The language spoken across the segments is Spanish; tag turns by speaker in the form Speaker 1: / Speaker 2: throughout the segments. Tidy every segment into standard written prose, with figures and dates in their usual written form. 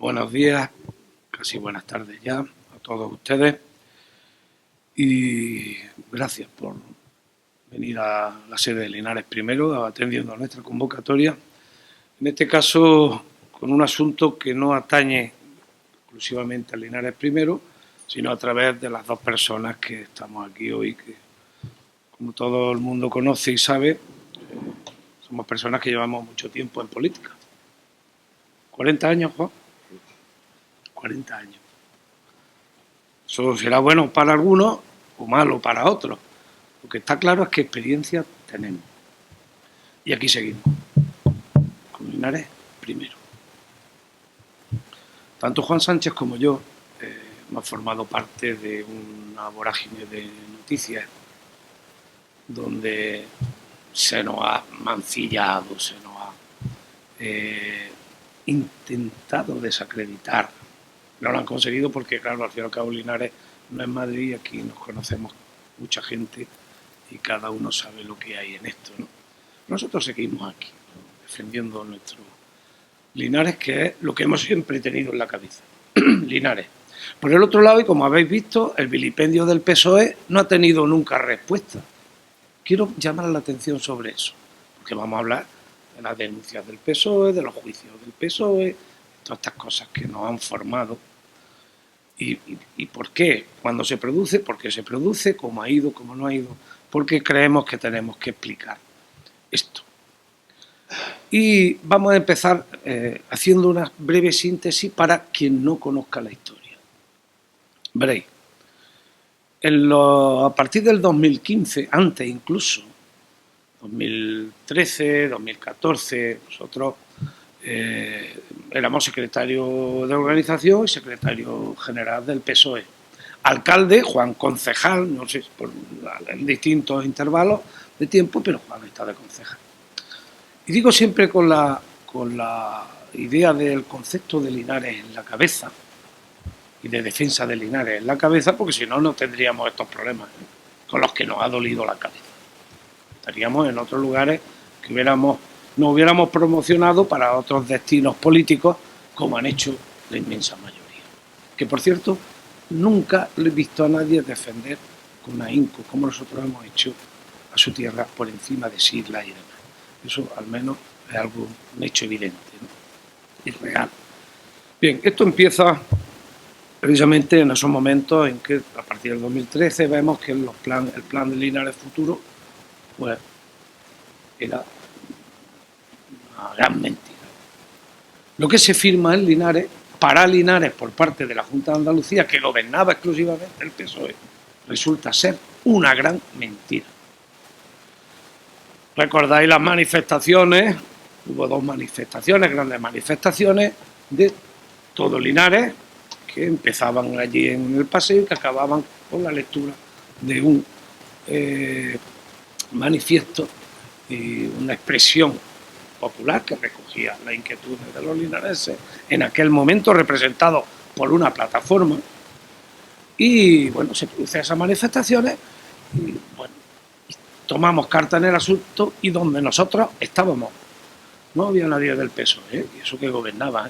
Speaker 1: Buenos días, casi buenas tardes ya a todos ustedes y gracias por venir a la sede de Linares primero, atendiendo a nuestra convocatoria. En este caso, con un asunto que no atañe exclusivamente a Linares primero, sino a través de las dos personas que estamos aquí hoy, que como todo el mundo conoce y sabe, somos personas que llevamos mucho tiempo en política. 40 años, Juan. 40 años. Eso será bueno para algunos o malo para otros. Lo que está claro es que experiencia tenemos. Y aquí seguimos. Con Linares primero. Tanto Juan Sánchez como yo hemos formado parte de una vorágine de noticias donde se nos ha mancillado, se nos ha intentado desacreditar. No lo han conseguido porque, claro, al fin y al cabo Linares no es Madrid, aquí nos conocemos mucha gente y cada uno sabe lo que hay en esto, ¿no? Nosotros seguimos aquí, ¿no?, defendiendo nuestro Linares, que es lo que hemos siempre tenido en la cabeza. Linares. Por el otro lado, y como habéis visto, el vilipendio del PSOE no ha tenido nunca respuesta. Quiero llamar la atención sobre eso, porque vamos a hablar de las denuncias del PSOE, de los juicios del PSOE, todas estas cosas que nos han formado. ¿Y por qué? Cuando se produce, por qué se produce, cómo ha ido, cómo no ha ido, porque creemos que tenemos que explicar esto. Y vamos a empezar haciendo una breve síntesis para quien no conozca la historia. Veréis, a partir del 2015, antes incluso, 2013, 2014, nosotros éramos secretario de organización y secretario general del PSOE. Alcalde, Juan concejal, no sé, en distintos intervalos de tiempo, pero Juan está de concejal. Y digo siempre con la idea del concepto de Linares en la cabeza y de defensa de Linares en la cabeza, porque si no, no tendríamos estos problemas con los que nos ha dolido la cabeza. Estaríamos en otros lugares que no hubiéramos promocionado para otros destinos políticos, como han hecho la inmensa mayoría. Que, por cierto, nunca le he visto a nadie defender con ahínco, como nosotros hemos hecho, a su tierra por encima de siglas y demás. Eso, al menos, es algo, un hecho evidente, ¿no?, y real. Bien, esto empieza precisamente en esos momentos en que, a partir del 2013, vemos que el plan de Linares Futuro, pues, era una gran mentira. Lo que se firma en Linares, para Linares por parte de la Junta de Andalucía, que gobernaba exclusivamente el PSOE, resulta ser una gran mentira. Recordáis las manifestaciones, hubo dos manifestaciones, grandes manifestaciones de todo Linares, que empezaban allí en el paseo y que acababan con la lectura de un manifiesto y una expresión popular que recogía las inquietudes de los linareses, en aquel momento representado por una plataforma. Y bueno, se producen esas manifestaciones y bueno, tomamos carta en el asunto, y donde nosotros estábamos no había nadie del PSOE, y eso que gobernaba,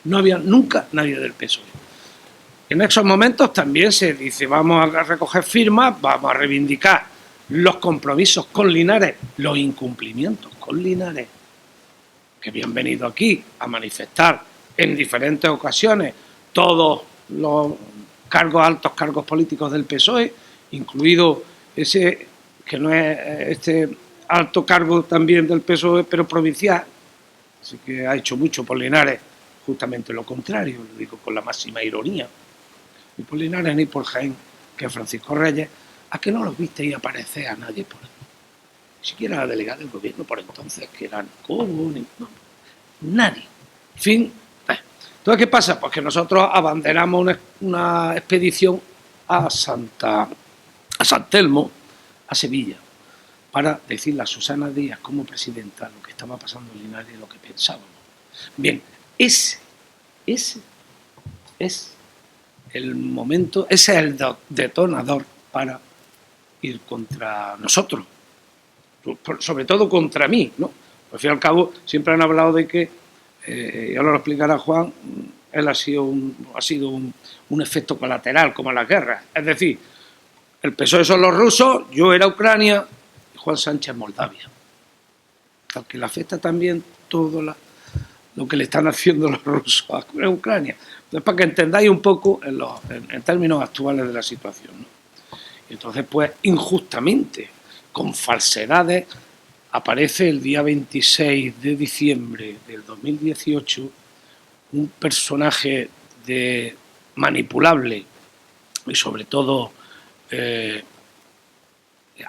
Speaker 1: no había nunca nadie del PSOE. En esos momentos también se dice, vamos a recoger firmas, vamos a reivindicar los compromisos con Linares, los incumplimientos con Linares, que habían venido aquí a manifestar en diferentes ocasiones todos los altos cargos políticos del PSOE, incluido ese que no es este alto cargo también del PSOE, pero provincial. Así que ha hecho mucho por Linares, justamente lo contrario, lo digo con la máxima ironía. Ni por Linares ni por Jaén, que Francisco Reyes, a que no los visteis aparecer a nadie por ahí. Ni siquiera la delegada del gobierno por entonces, que eran Cobo, no, nadie. En fin, entonces, ¿qué pasa? Pues que nosotros abanderamos una expedición a San Telmo, a Sevilla, para decirle a Susana Díaz, como presidenta, lo que estaba pasando en Linares y lo que pensábamos. Bien, ese es el momento, ese es el detonador para ir contra nosotros, sobre todo contra mí, ¿no? Al fin y al cabo, siempre han hablado de que y ahora lo explicará Juan, él ha sido un efecto colateral, como en las guerras. Es decir, el PSOE son los rusos, yo era Ucrania y Juan Sánchez Moldavia. Porque le afecta también todo lo que le están haciendo los rusos a Ucrania. Entonces, para que entendáis un poco en términos actuales de la situación, ¿no? Entonces, pues, injustamente, con falsedades, aparece el día 26 de diciembre del 2018 un personaje manipulable y sobre todo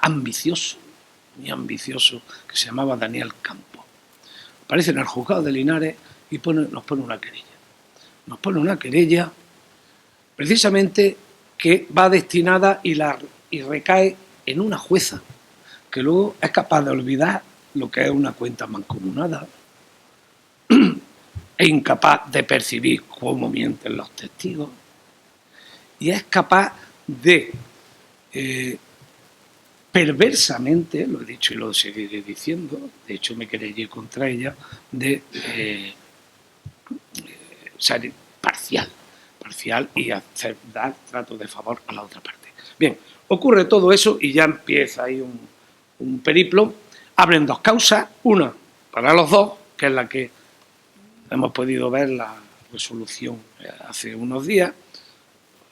Speaker 1: ambicioso, muy ambicioso, que se llamaba Daniel Campo. Aparece en el juzgado de Linares y nos pone una querella. Nos pone una querella precisamente que va destinada y recae en una jueza que luego es capaz de olvidar lo que es una cuenta mancomunada, es incapaz de percibir cómo mienten los testigos y es capaz de perversamente, lo he dicho y lo seguiré diciendo, de hecho me querellé contra ella, de ser parcial y dar trato de favor a la otra parte. Bien, ocurre todo eso y ya empieza ahí un periplo. Abren dos causas, una para los dos, que es la que hemos podido ver la resolución hace unos días,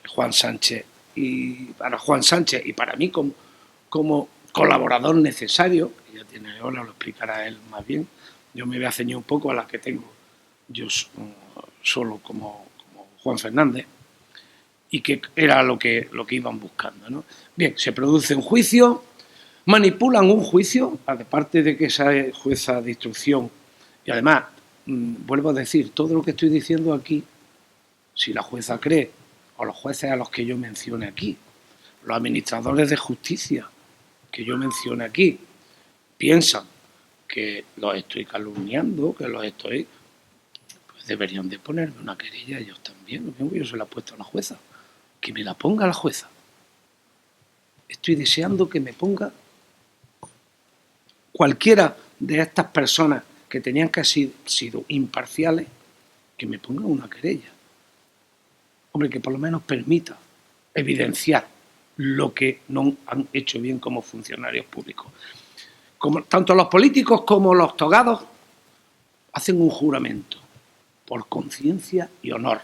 Speaker 1: Juan Sánchez y para mí como colaborador necesario, que ya tiene ahora, lo explicará él más bien, yo me voy a ceñir un poco a la que tengo yo solo como Juan Fernández, y que era lo que iban buscando, ¿no? Bien, se produce un juicio, manipulan un juicio, aparte de que esa jueza de instrucción, y además, vuelvo a decir, todo lo que estoy diciendo aquí, si la jueza cree, o los jueces a los que yo mencione aquí, los administradores de justicia que yo mencione aquí, piensan que los estoy calumniando, que los estoy, pues deberían de ponerme una querella ellos también. Lo mismo que yo se la he puesto a la jueza, que me la ponga la jueza. Estoy deseando que me ponga cualquiera de estas personas que tenían que haber sido imparciales, que me pongan una querella. Hombre, que por lo menos permita evidenciar lo que no han hecho bien como funcionarios públicos. Tanto los políticos como los togados hacen un juramento por conciencia y honor.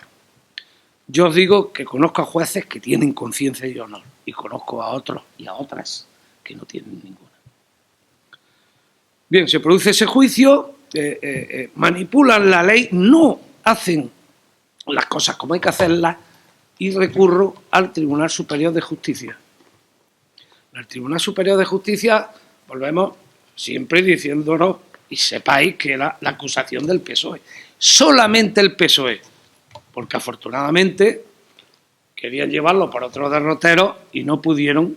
Speaker 1: Yo os digo que conozco a jueces que tienen conciencia y honor y conozco a otros y a otras que no tienen ninguna. Bien, se produce ese juicio, manipulan la ley, no hacen las cosas como hay que hacerlas y recurro al Tribunal Superior de Justicia. En el Tribunal Superior de Justicia volvemos siempre diciéndonos y sepáis que era la acusación del PSOE. Solamente el PSOE, porque afortunadamente querían llevarlo por otros derroteros y no pudieron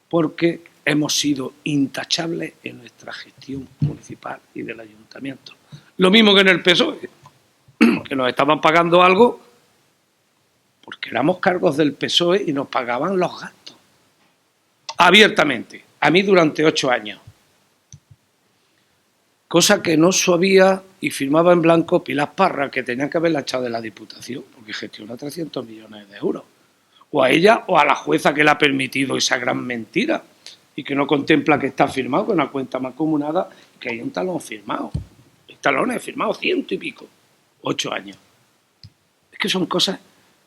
Speaker 1: porque hemos sido intachables en nuestra gestión municipal y del ayuntamiento. Lo mismo que en el PSOE, que nos estaban pagando algo porque éramos cargos del PSOE y nos pagaban los gastos. Abiertamente, a mí durante 8 años. Cosa que no sabía y firmaba en blanco Pilar Parra, que tenía que haberla echado de la Diputación, porque gestiona 300 millones de euros. O a ella o a la jueza que le ha permitido esa gran mentira y que no contempla que está firmado con una cuenta mancomunada, que hay un talón firmado. El talón es firmado 100 y pico, 8 años. Es que son cosas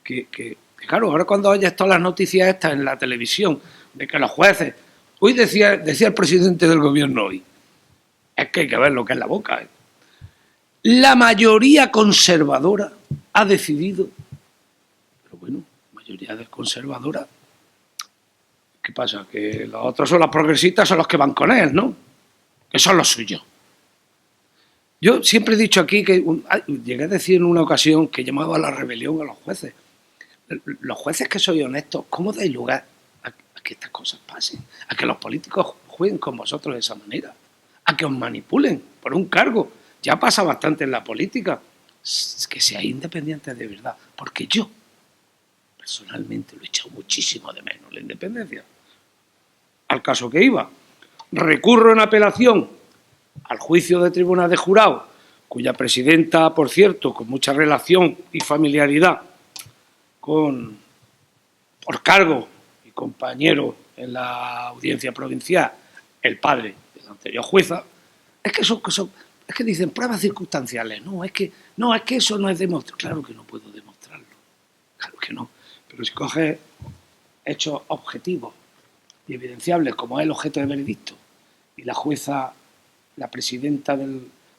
Speaker 1: que claro, ahora cuando oyes todas las noticias estas en la televisión, de que los jueces, hoy decía el presidente del gobierno hoy, es que hay que ver lo que es la boca. La mayoría conservadora ha decidido, pero bueno, mayoría conservadora, ¿qué pasa? Que los otros son los progresistas, son los que van con él, ¿no? Que son los suyos. Yo siempre he dicho aquí que llegué a decir en una ocasión que llamaba a la rebelión a los jueces. Los jueces que sois honestos, ¿cómo dais lugar a que estas cosas pasen? A que los políticos jueguen con vosotros de esa manera, a que os manipulen por un cargo. Ya pasa bastante en la política, que seáis independientes de verdad, porque yo personalmente lo he echado muchísimo de menos, la independencia. Al caso que iba, recurro en apelación al juicio de tribunal de jurado cuya presidenta, por cierto, con mucha relación y familiaridad por cargo y compañero en la audiencia provincial, el padre de la anterior jueza, es que dicen pruebas circunstanciales. No, es que eso no es demostrable. Claro que no puedo demostrarlo. Claro que no. Pero si coges hechos objetivos y evidenciables, como es el objeto de veredicto, y la jueza,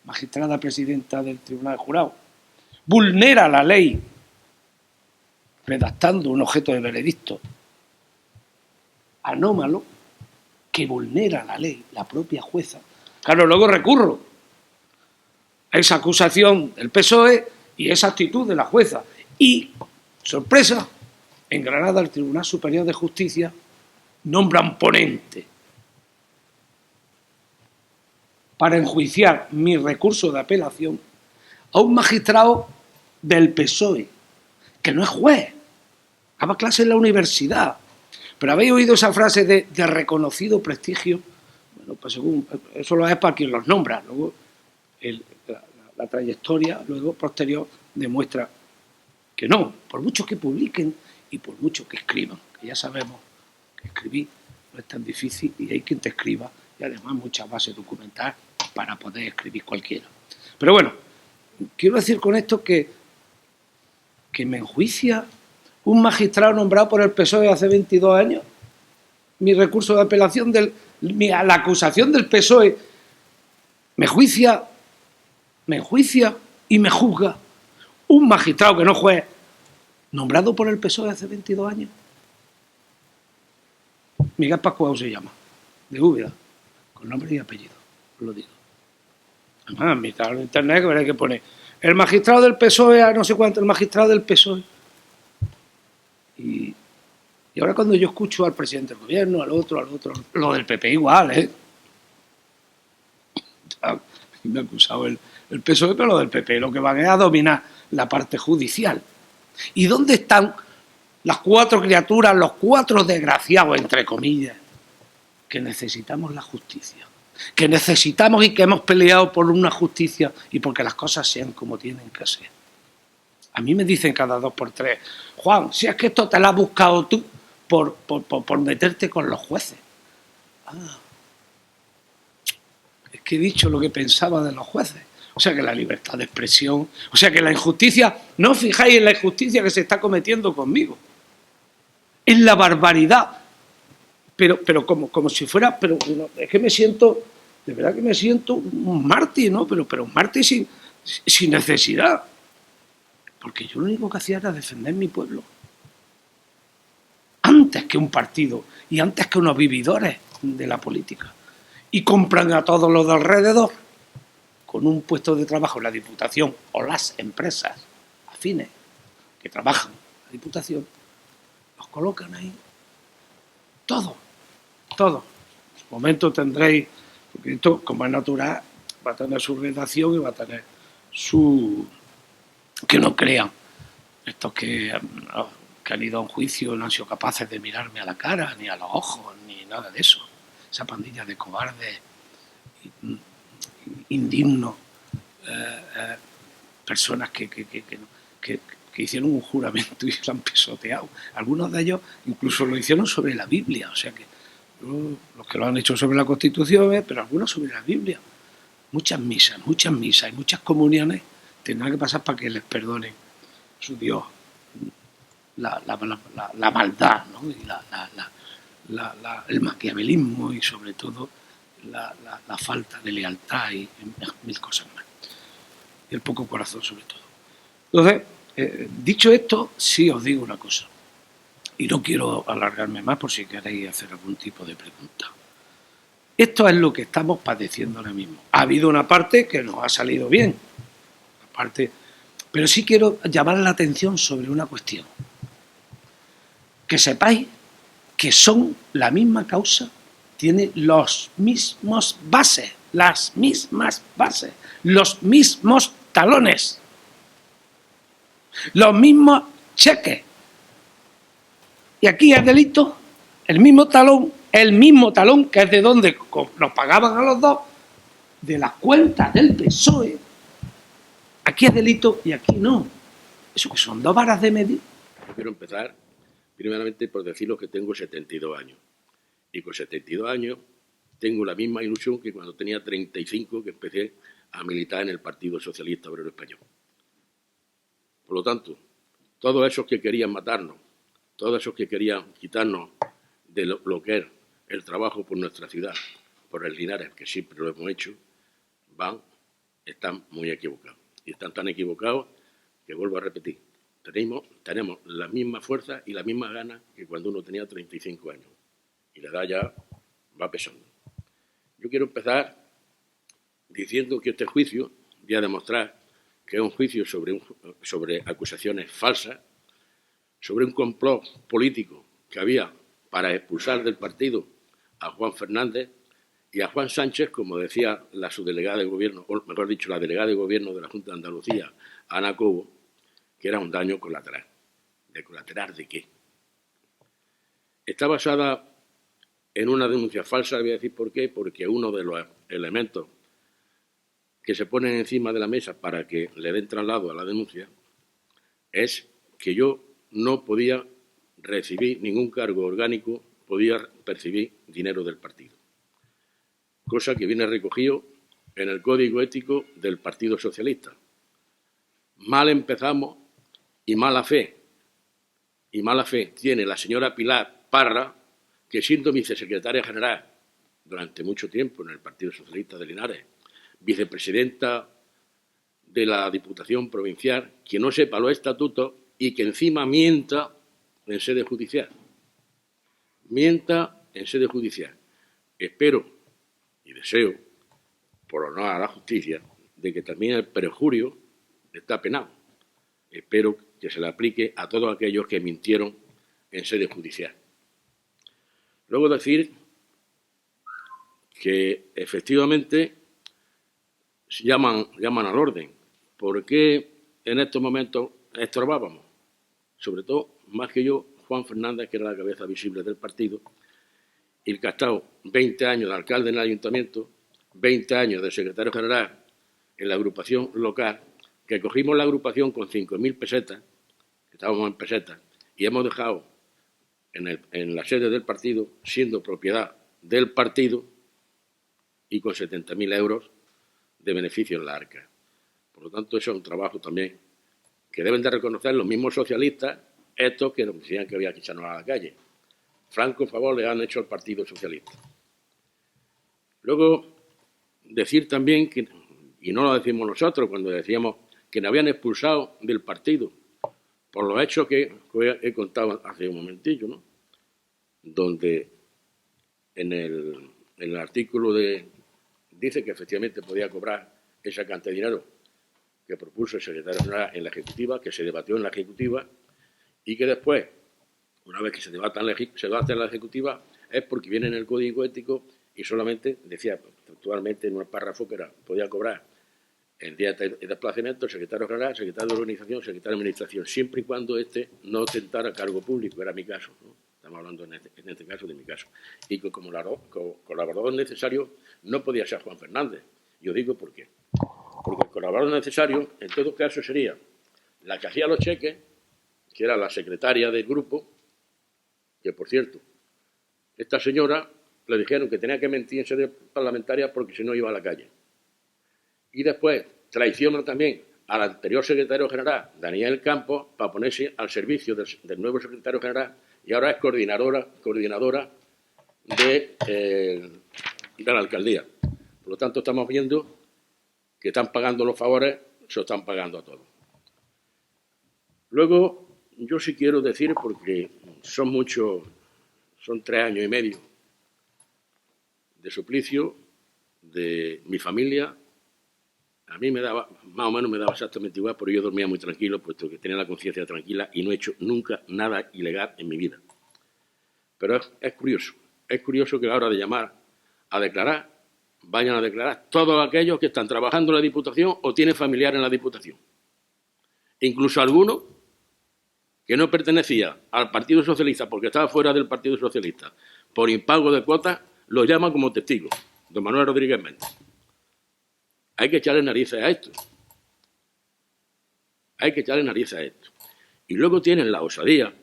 Speaker 1: magistrada presidenta del Tribunal de Jurado, vulnera la ley redactando un objeto de veredicto anómalo, que vulnera la ley, la propia jueza. Claro, luego recurro a esa acusación del PSOE y esa actitud de la jueza. Y, sorpresa, en Granada el Tribunal Superior de Justicia nombra un ponente para enjuiciar mi recurso de apelación a un magistrado del PSOE, que no es juez, daba clase en la universidad. Pero habéis oído esa frase de reconocido prestigio. Bueno, pues según eso lo es para quien los nombra. Luego la trayectoria luego posterior demuestra que no, por mucho que publiquen y por mucho que escriban, que ya sabemos que escribir no es tan difícil y hay quien te escriba y además muchas bases documentales para poder escribir cualquiera. Pero bueno, quiero decir con esto que me enjuicia un magistrado nombrado por el PSOE hace 22 años. Mi recurso de apelación, la acusación del PSOE, me enjuicia y me juzga un magistrado que no juez, nombrado por el PSOE hace 22 años. Miguel Pascual se llama, de Úbeda, con nombre y apellido, os lo digo. Además, en mi canal de internet veréis que pone el magistrado del PSOE a no sé cuánto, el magistrado del PSOE. Y ahora cuando yo escucho al presidente del gobierno, al otro, lo del PP igual, ¿eh? Me ha acusado el PSOE, pero lo del PP lo que van es a dominar la parte judicial. ¿Y dónde están las 4 criaturas, los 4 desgraciados, entre comillas, que necesitamos la justicia? Que necesitamos y que hemos peleado por una justicia y porque las cosas sean como tienen que ser. A mí me dicen cada 2 por 3, Juan, si es que esto te lo has buscado tú por meterte con los jueces. Es que he dicho lo que pensaba de los jueces. O sea que la libertad de expresión, o sea que la injusticia, no os fijáis en la injusticia que se está cometiendo conmigo. En la barbaridad. Pero como si fuera, pero es que me siento, de verdad que me siento un mártir, ¿no? Pero un mártir sin necesidad. Porque yo lo único que hacía era defender mi pueblo. Antes que un partido y antes que unos vividores de la política. Y compran a todos los de alrededor con un puesto de trabajo en la Diputación o las empresas afines que trabajan en la Diputación, los colocan ahí. Todo. En su momento tendréis, porque esto, como es natural, va a tener su redacción y va a tener su... que no crean. Estos que han ido a un juicio no han sido capaces de mirarme a la cara, ni a los ojos, ni nada de eso. Esa pandilla de cobardes, indignos, personas que hicieron un juramento y lo han pisoteado. Algunos de ellos incluso lo hicieron sobre la Biblia, o sea que los que lo han hecho sobre la Constitución, pero algunos sobre la Biblia. Muchas misas y muchas comuniones tendrán que pasar para que les perdonen su Dios la maldad, ¿no? Y el maquiavelismo y sobre todo la falta de lealtad y mil cosas más. Y el poco corazón sobre todo. Entonces, dicho esto, sí os digo una cosa. Y no quiero alargarme más por si queréis hacer algún tipo de pregunta. Esto es lo que estamos padeciendo ahora mismo. Ha habido una parte que nos ha salido bien. Pero sí quiero llamar la atención sobre una cuestión. Que sepáis que son la misma causa, tiene las mismas bases, los mismos talones, los mismos cheques. Y aquí es delito, el mismo talón que es de donde nos pagaban a los dos, de las cuentas del PSOE, aquí es delito y aquí no. ¿Eso que son dos varas de medir?
Speaker 2: Yo quiero empezar, primeramente, por deciros que tengo 72 años. Y con 72 años tengo la misma ilusión que cuando tenía 35, que empecé a militar en el Partido Socialista Obrero Español. Por lo tanto, todos esos que querían matarnos, todos esos que querían quitarnos de lo que es el trabajo por nuestra ciudad, por el Linares, que siempre lo hemos hecho, están muy equivocados. Y están tan equivocados que, vuelvo a repetir, tenemos la misma fuerza y la misma ganas que cuando uno tenía 35 años. Y la edad ya va pesando. Yo quiero empezar diciendo que este juicio voy a demostrar que es un juicio sobre acusaciones falsas, sobre un complot político que había para expulsar del partido a Juan Fernández y a Juan Sánchez, como decía la subdelegada de gobierno, o mejor dicho, la delegada de gobierno de la Junta de Andalucía, Ana Cobo, que era un daño colateral. ¿De colateral de qué? Está basada en una denuncia falsa, voy a decir por qué, porque uno de los elementos que se ponen encima de la mesa para que le den traslado a la denuncia es que yo no podía recibir ningún cargo orgánico, podía percibir dinero del partido. Cosa que viene recogido en el Código Ético del Partido Socialista. Mal empezamos y mala fe. Y mala fe tiene la señora Pilar Parra, que siendo vicesecretaria general durante mucho tiempo en el Partido Socialista de Linares, vicepresidenta de la Diputación Provincial, que no sepa los estatutos y que encima mienta en sede judicial. Mienta en sede judicial. Espero y deseo, por honor a la justicia, de que también el perjurio está penado. Espero que se le aplique a todos aquellos que mintieron en sede judicial. Luego decir que efectivamente llaman al orden. ¿Por qué en estos momentos estorbábamos? Sobre todo, más que yo, Juan Fernández, que era la cabeza visible del partido, y el que ha estado 20 años de alcalde en el ayuntamiento, 20 años de secretario general en la agrupación local, que cogimos la agrupación con 5.000 pesetas, que estábamos en pesetas, y hemos dejado en la sede del partido, siendo propiedad del partido, y con 70.000 euros de beneficio en la arca. Por lo tanto, eso es un trabajo también que deben de reconocer los mismos socialistas, estos que nos decían que había que echarnos a la calle. Franco favor le han hecho al Partido Socialista. Luego, decir también que, y no lo decimos nosotros cuando decíamos que nos habían expulsado del partido por los hechos que he contado hace un momentillo, ¿no? Donde en el artículo dice que efectivamente podía cobrar esa cantidad de dinero que propuso el secretario general en la Ejecutiva, que se debatió en la Ejecutiva y que después, una vez que se debate en la Ejecutiva, es porque viene en el Código Ético y solamente decía actualmente en un párrafo que podía cobrar en día de desplazamiento el secretario general, secretario de organización, secretario de administración, siempre y cuando no ostentara cargo público, era mi caso, ¿no? Estamos hablando en este caso de mi caso. Y que como colaborador necesario no podía ser Juan Fernández. Yo digo por qué. Porque el colaborador necesario, en todo caso, sería la que hacía los cheques, que era la secretaria del grupo, que, por cierto, esta señora le dijeron que tenía que mentir en sede parlamentaria porque si no iba a la calle. Y después traiciona también al anterior secretario general, Daniel Campos, para ponerse al servicio del nuevo secretario general y ahora es coordinadora de la alcaldía. Por lo tanto, estamos viendo que están pagando los favores, se lo están pagando a todos. Luego, yo sí quiero decir, porque son 3 años y medio de suplicio de mi familia. A mí más o menos me daba exactamente igual, pero yo dormía muy tranquilo, puesto que tenía la conciencia tranquila y no he hecho nunca nada ilegal en mi vida. Pero es curioso que a la hora de llamar a declarar, vayan a declarar todos aquellos que están trabajando en la Diputación o tienen familiares en la Diputación. Incluso algunos que no pertenecía al Partido Socialista porque estaba fuera del Partido Socialista por impago de cuotas, los llaman como testigos. Don Manuel Rodríguez Méndez. Hay que echarle narices a esto. Hay que echarle nariz a esto. Y luego tienen la osadía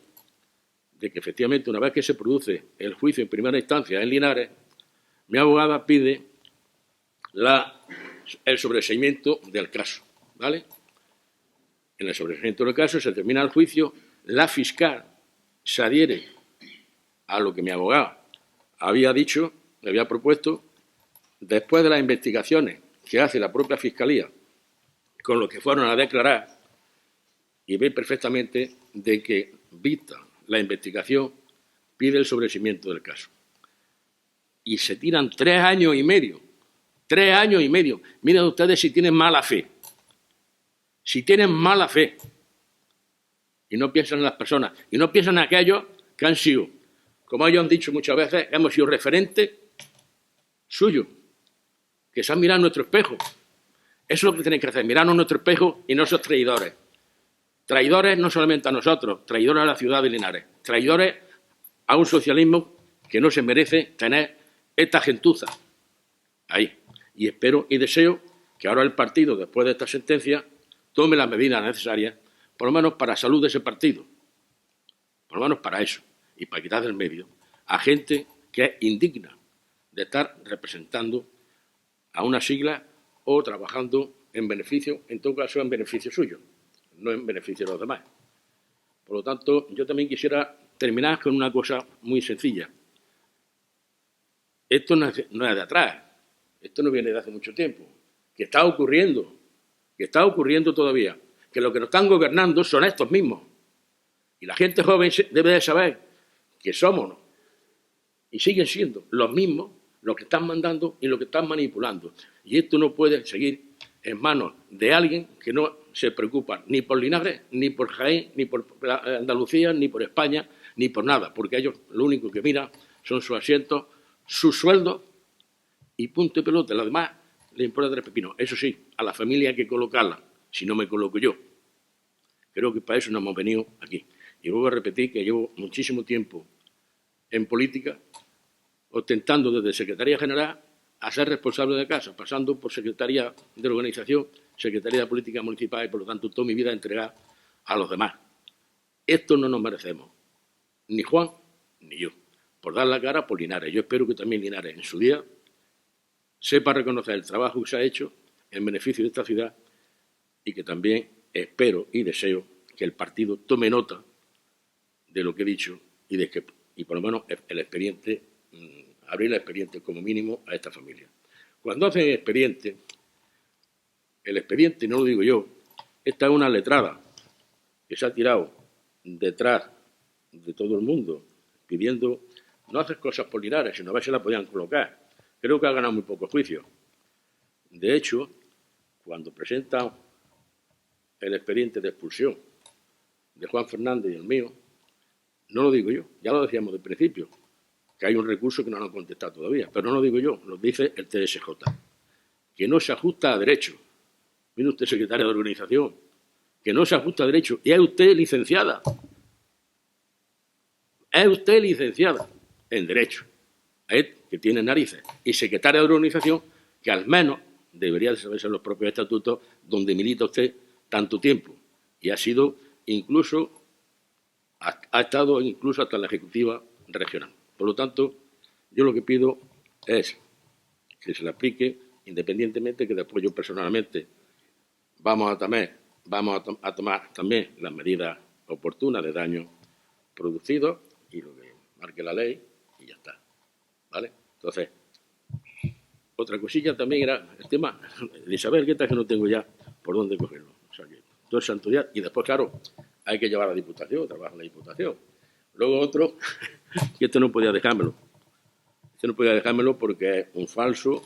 Speaker 2: de que efectivamente una vez que se produce el juicio en primera instancia en Linares, mi abogada pide el sobreseimiento del caso, ¿vale? En el sobreseimiento del caso se termina el juicio, la fiscal se adhiere a lo que mi abogada había dicho, le había propuesto, después de las investigaciones que hace la propia Fiscalía con los que fueron a declarar, y ve perfectamente de que, vista la investigación, pide el sobreseimiento del caso. Y se tiran 3 años y medio. 3 años y medio. Miren ustedes si tienen mala fe. Si tienen mala fe. Y no piensan en las personas. Y no piensan en aquellos que han sido, como ellos han dicho muchas veces, hemos sido referentes suyos. Que se han mirado en nuestro espejo. Eso es lo que tienen que hacer, mirarnos en nuestro espejo y no ser traidores. Traidores no solamente a nosotros, traidores a la ciudad de Linares, traidores a un socialismo que no se merece tener esta gentuza ahí. Y espero y deseo que ahora el partido, después de esta sentencia, tome las medidas necesarias, por lo menos para la salud de ese partido, por lo menos para eso, y para quitar del medio a gente que es indigna de estar representando a una sigla o trabajando en beneficio, en todo caso en beneficio suyo, no en beneficio de los demás. Por lo tanto, yo también quisiera terminar con una cosa muy sencilla. Esto no es de atrás, esto no viene de hace mucho tiempo, que está ocurriendo todavía, que lo que nos están gobernando son estos mismos. Y la gente joven debe de saber que somos y siguen siendo los mismos los que están mandando y los que están manipulando. Y esto no puede seguir en manos de alguien que no se preocupa ni por Linares, ni por Jaén, ni por Andalucía, ni por España, ni por nada, porque ellos lo único que miran son sus asientos, sus sueldos y punto y pelota. Lo demás le importa 3 pepinos. Eso sí, a la familia hay que colocarla, si no me coloco yo. Creo que para eso no hemos venido aquí. Y vuelvo a repetir que llevo muchísimo tiempo en política, ostentando desde Secretaría General a ser responsable de casa, pasando por Secretaría de Organización, Secretaría de Política Municipal y, por lo tanto, toda mi vida entregada a los demás. Esto no nos merecemos, ni Juan ni yo, por dar la cara por Linares. Yo espero que también Linares, en su día, sepa reconocer el trabajo que se ha hecho en beneficio de esta ciudad y que también espero y deseo que el partido tome nota de lo que he dicho y por lo menos abrir el expediente como mínimo a esta familia. Cuando hacen el expediente no lo digo yo, esta es una letrada que se ha tirado detrás de todo el mundo pidiendo no hacer cosas por Linares, sino a ver si la podían colocar. Creo que ha ganado muy poco juicio. De hecho, cuando presentan el expediente de expulsión de Juan Fernández y el mío, no lo digo yo, ya lo decíamos del principio, que hay un recurso que no nos han contestado todavía, pero no lo digo yo, lo dice el TSJ, que no se ajusta a derecho. Mire usted, secretaria de organización, que no se ajusta a derecho, y es usted licenciada. Es usted licenciada en derecho, que tiene narices, y secretaria de organización, que al menos debería de saberse los propios estatutos donde milita usted tanto tiempo, y ha sido incluso, ha estado incluso hasta en la ejecutiva regional. Por lo tanto, yo lo que pido es que se le aplique, independientemente que después yo personalmente vamos a tomar también las medidas oportunas de daño producidos y lo que marque la ley y ya está. ¿Vale? Entonces, otra cosilla también era el tema de Isabel Guetta, que no tengo ya por dónde cogerlo. O sea que todo el santo día. Y después, claro, hay que llevar a la Diputación, trabajar en la Diputación. Luego otro, que este no podía dejármelo. Este no podía dejármelo porque es un falso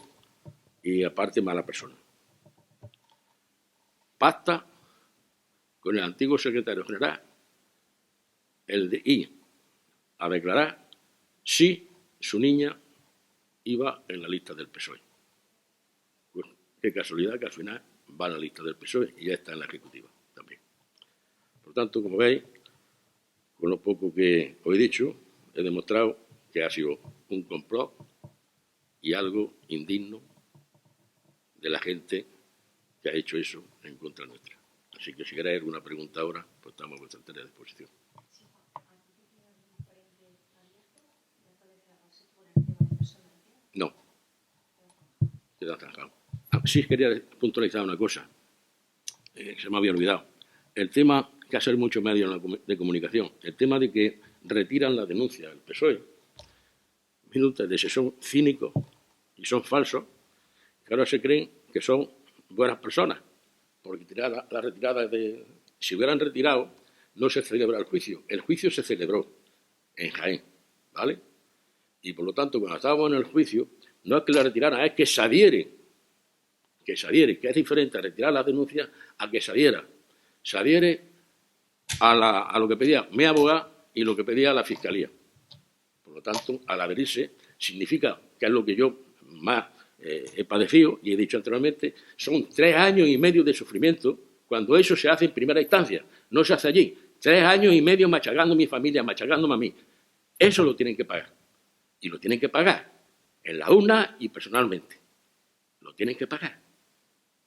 Speaker 2: y aparte mala persona. Pacta con el antiguo secretario general el de ir a declarar si su niña iba en la lista del PSOE. Pues qué casualidad que al final va a la lista del PSOE y ya está en la ejecutiva también. Por tanto, como veis, con lo poco que os he dicho, he demostrado que ha sido un complot y algo indigno de la gente que ha hecho eso en contra nuestra. Así que si queréis alguna pregunta ahora, pues estamos a vuestra entera disposición. No. Queda zanjado. Sí, quería puntualizar una cosa, que se me había olvidado. El tema que ha sido muchos medios de comunicación, el tema de que retiran la denuncia del PSOE, minutos de que son cínicos y son falsos, que ahora se creen que son buenas personas, porque la retirada de... Si hubieran retirado, no se celebra el juicio. El juicio se celebró en Jaén, ¿vale? Y por lo tanto, cuando estábamos en el juicio, no es que la retiraran, es que se adhiere, que es diferente a retirar la denuncia a que se adhiera. Se adhiere a lo que pedía mi abogado y lo que pedía la Fiscalía. Por lo tanto, al adherirse, significa, que es lo que yo más he padecido, y he dicho anteriormente, son 3 años y medio de sufrimiento, cuando eso se hace en primera instancia, no se hace allí. 3 años y medio machacando a mi familia, machacándome a mí. Eso lo tienen que pagar. Y lo tienen que pagar en la urna y personalmente. Lo tienen que pagar.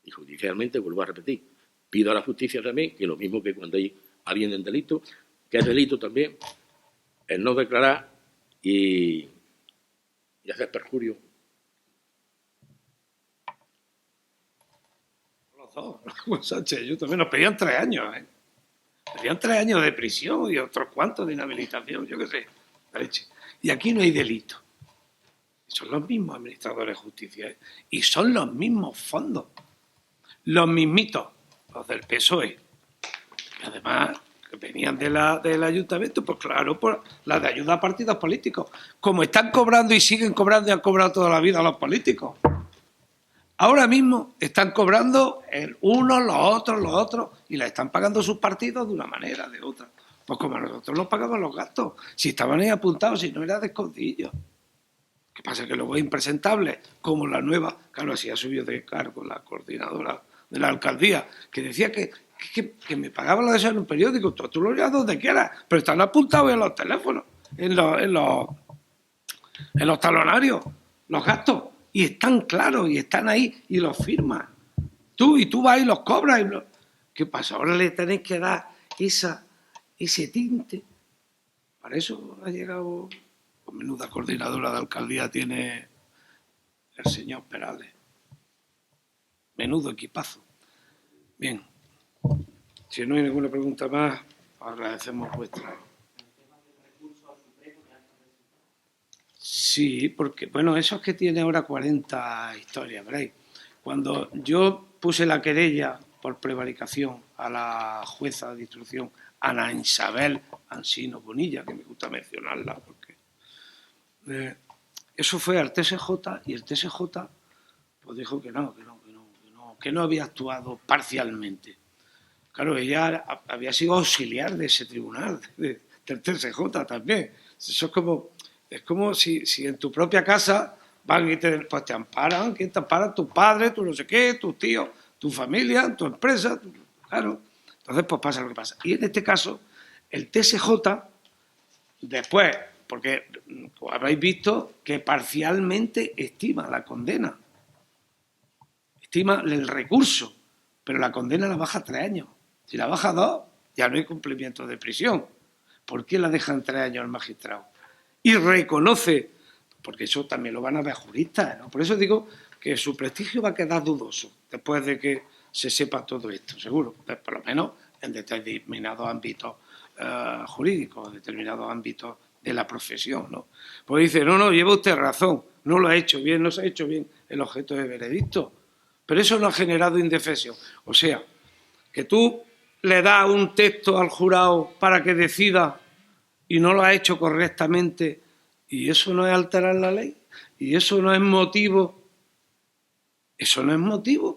Speaker 2: Y judicialmente, vuelvo a repetir, pido a la justicia también que lo mismo que cuando hay alguien en delito, que es delito también, el no declarar y hacer perjurio.
Speaker 1: Los dos, Juan Sánchez, yo también nos pedían 3 años, ¿eh? Pedían 3 años de prisión y otros cuantos de inhabilitación, yo qué sé. Y aquí no hay delito. Son los mismos administradores de justicia, ¿eh? Y son los mismos fondos. Los mismitos, los del PSOE. Y además, que venían del ayuntamiento, pues claro, por la de ayuda a partidos políticos. Como están cobrando y siguen cobrando y han cobrado toda la vida los políticos. Ahora mismo están cobrando unos, los otros, y les están pagando sus partidos de una manera, de otra. Pues como nosotros nos pagamos los gastos, si estaban ahí apuntados, si no era de escondillo. ¿Qué pasa? Que luego es impresentable, como la nueva, claro, así ha subido de cargo la coordinadora de la alcaldía, que decía que me pagaba lo de eso en un periódico, tú lo llevas donde quieras, pero están apuntados en los teléfonos, en los talonarios, los gastos, y están claros, y están ahí, y los firmas. Tú vas y los cobras. ¿Qué pasa? Ahora le tenéis que dar ese tinte. Para eso ha llegado... Menuda coordinadora de alcaldía tiene el señor Perales. Menudo equipazo. Bien. Si no hay ninguna pregunta más, agradecemos vuestra. Sí, porque, bueno, eso es que tiene ahora 40 historias, ¿veréis? Cuando yo puse la querella por prevaricación a la jueza de instrucción, Ana Isabel Ansino Bonilla, que me gusta mencionarla, porque eso fue al TSJ y el TSJ pues dijo que no había actuado parcialmente. Claro, ella había sido auxiliar de ese tribunal, del TSJ también. Eso es como si en tu propia casa van y te amparan. ¿Quién te ampara? Tu padre, tu no sé qué, tus tíos, tu familia, tu empresa. Claro. Entonces, pues pasa lo que pasa. Y en este caso, el TSJ, después, porque habréis visto que parcialmente estima la condena, estima el recurso, pero la condena la baja 3 años. Si la baja 2, ya no hay cumplimiento de prisión. ¿Por qué la dejan 3 años el magistrado? Y reconoce, porque eso también lo van a ver juristas, ¿no? Por eso digo que su prestigio va a quedar dudoso después de que se sepa todo esto, seguro, por lo menos en determinados ámbitos jurídicos, en determinados ámbitos de la profesión, ¿no? Pues dice, no, lleva usted razón, no lo ha hecho bien, no se ha hecho bien el objeto de veredicto, pero eso no ha generado indefensión. O sea, que tú le das un texto al jurado para que decida y no lo ha hecho correctamente, y eso no es alterar la ley, y eso no es motivo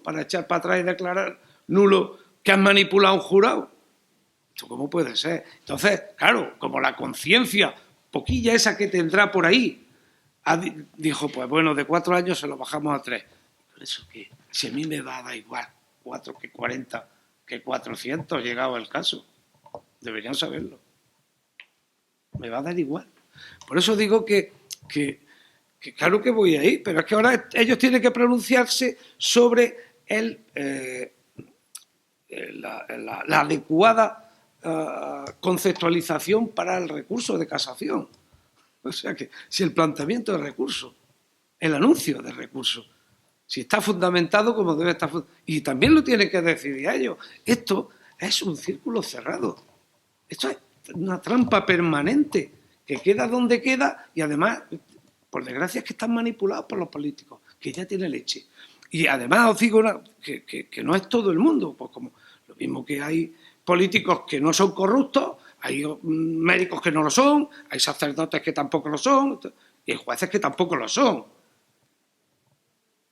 Speaker 1: para echar para atrás y declarar nulo que has manipulado a un jurado. ¿Esto cómo puede ser? Entonces, claro, como la conciencia poquilla esa que tendrá por ahí, dijo, pues bueno, de 4 años se lo bajamos a 3. ¿Por eso qué? Si a mí me va a dar igual 4 que 40, que 400, llegado el caso. Deberían saberlo. Me va a dar igual. Por eso digo que claro que voy ahí, pero es que ahora ellos tienen que pronunciarse sobre la adecuada conceptualización para el recurso de casación. O sea que si el planteamiento de recurso, el anuncio de recurso, si está fundamentado como debe estar fundamentado, y también lo tienen que decidir ellos. Esto es un círculo cerrado. Esto es una trampa permanente que queda donde queda y además, por desgracia, es que están manipulados por los políticos, que ya tiene leche. Y además os digo que no es todo el mundo, pues como lo mismo que hay políticos que no son corruptos, hay médicos que no lo son, hay sacerdotes que tampoco lo son, y hay jueces que tampoco lo son.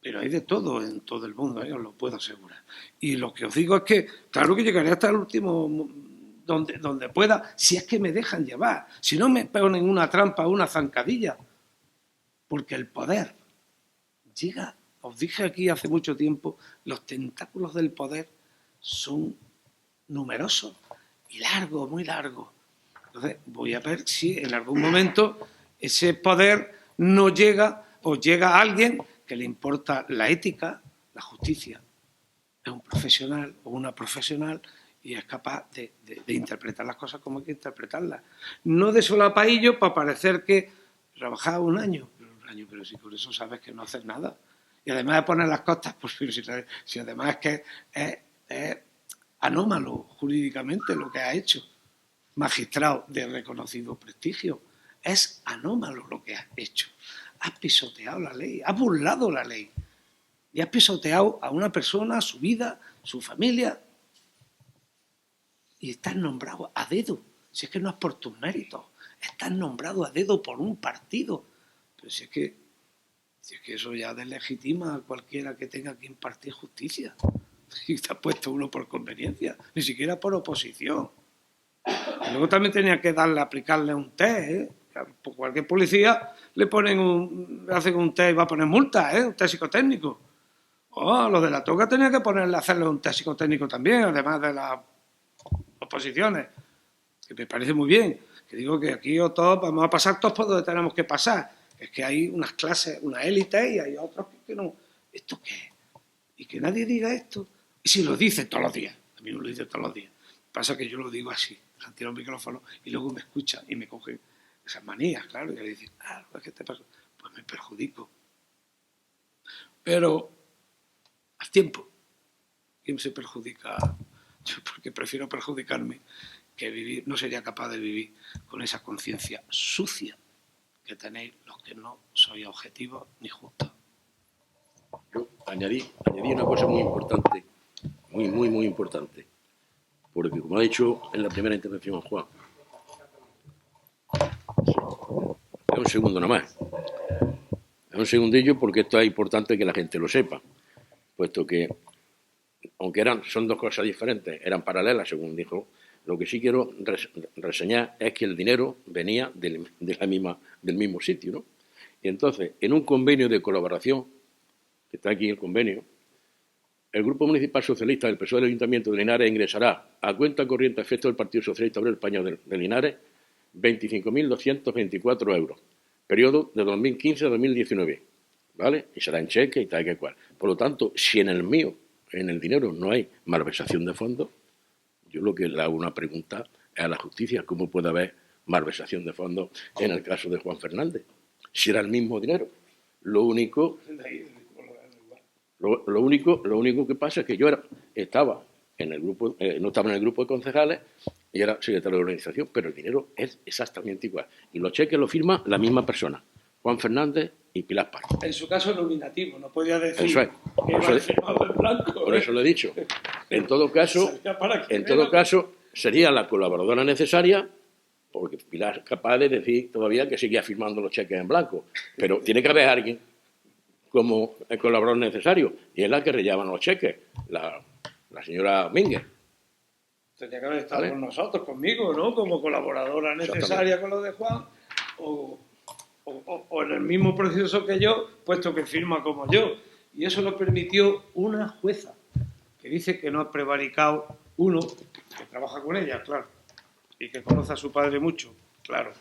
Speaker 1: Pero hay de todo en todo el mundo, os lo puedo asegurar. Y lo que os digo es que, claro que llegaré hasta el último, donde pueda, si es que me dejan llevar, si no me ponen una trampa, una zancadilla, porque el poder llega, os dije aquí hace mucho tiempo, los tentáculos del poder son numerosos y largos, muy largos. Entonces voy a ver si en algún momento ese poder no llega o llega a alguien que le importa la ética, la justicia. Es un profesional o una profesional y es capaz de interpretar las cosas como hay que interpretarlas. No de solapadillo para parecer que trabajaba un año, pero si por eso sabes que no haces nada. Y además de poner las costas, pues si además es que es anómalo jurídicamente lo que ha hecho. Magistrado de reconocido prestigio. Es anómalo lo que has hecho. Has pisoteado la ley, has burlado la ley. Y has pisoteado a una persona, su vida, su familia. Y estás nombrado a dedo. Si es que no es por tus méritos. Estás nombrado a dedo por un partido. Pero si es que eso ya deslegitima a cualquiera que tenga que impartir justicia. Y está puesto uno por conveniencia, ni siquiera por oposición. Y luego también tenía que aplicarle un test, ¿eh? Por cualquier policía le hacen un test y va a poner multa, ¿eh? Un test psicotécnico. Los de la toga tenían que hacerle un test psicotécnico también, además de las oposiciones, que me parece muy bien. Que digo que aquí todos vamos a pasar todos por donde tenemos que pasar. Es que hay unas clases, una élite y hay otros que no. ¿Esto qué es? Y que nadie diga esto. Y si lo dice todos los días, a mí me lo dice todos los días. Pasa que yo lo digo así, se tira un micrófono y luego me escucha y me cogen esas manías, claro, y le dicen, ¿qué te pasa? Pues me perjudico. Pero al tiempo, ¿quién se perjudica? Yo porque prefiero perjudicarme que vivir, no sería capaz de vivir con esa conciencia sucia que tenéis los que no sois objetivos ni justos.
Speaker 2: Yo añadí una cosa muy importante, muy importante, porque como ha dicho en la primera intervención Juan, es un segundo nada más, es un segundillo porque esto es importante que la gente lo sepa, puesto que, aunque son dos cosas diferentes, eran paralelas, según dijo, lo que sí quiero reseñar es que el dinero venía del mismo sitio, ¿no? Y entonces, en un convenio de colaboración, que está aquí el convenio, el Grupo Municipal Socialista del PSOE del Ayuntamiento de Linares ingresará a cuenta corriente a efecto del Partido Socialista Obrero Español de Linares 25.224 euros, periodo de 2015 a 2019, ¿vale? Y será en cheque y tal que cual. Por lo tanto, si en el dinero no hay malversación de fondos, yo lo que le hago una pregunta es a la justicia, ¿cómo puede haber malversación de fondos en el caso de Juan Fernández? Si era el mismo dinero. Lo único que pasa es que yo estaba en el grupo, no estaba en el grupo de concejales y era secretario de organización, pero el dinero es exactamente igual. Y los cheques los firma la misma persona, Juan Fernández y Pilar Pardo.
Speaker 1: En su caso nominativo, no podía decir
Speaker 2: eso es.
Speaker 1: que iba firmado en blanco.
Speaker 2: Por eso lo he dicho. En todo caso, sería la colaboradora necesaria, porque Pilar es capaz de decir todavía que seguía firmando los cheques en blanco, pero tiene que haber alguien como el colaborador necesario, y es la que rellevan los cheques, la señora Mínguez.
Speaker 1: Tenía que haber estado con nosotros, conmigo, ¿no? Como colaboradora necesaria con lo de Juan, o en el mismo proceso que yo, puesto que firma como yo. Y eso lo permitió una jueza, que dice que no ha prevaricado uno, que trabaja con ella, claro, y que conoce a su padre mucho, claro.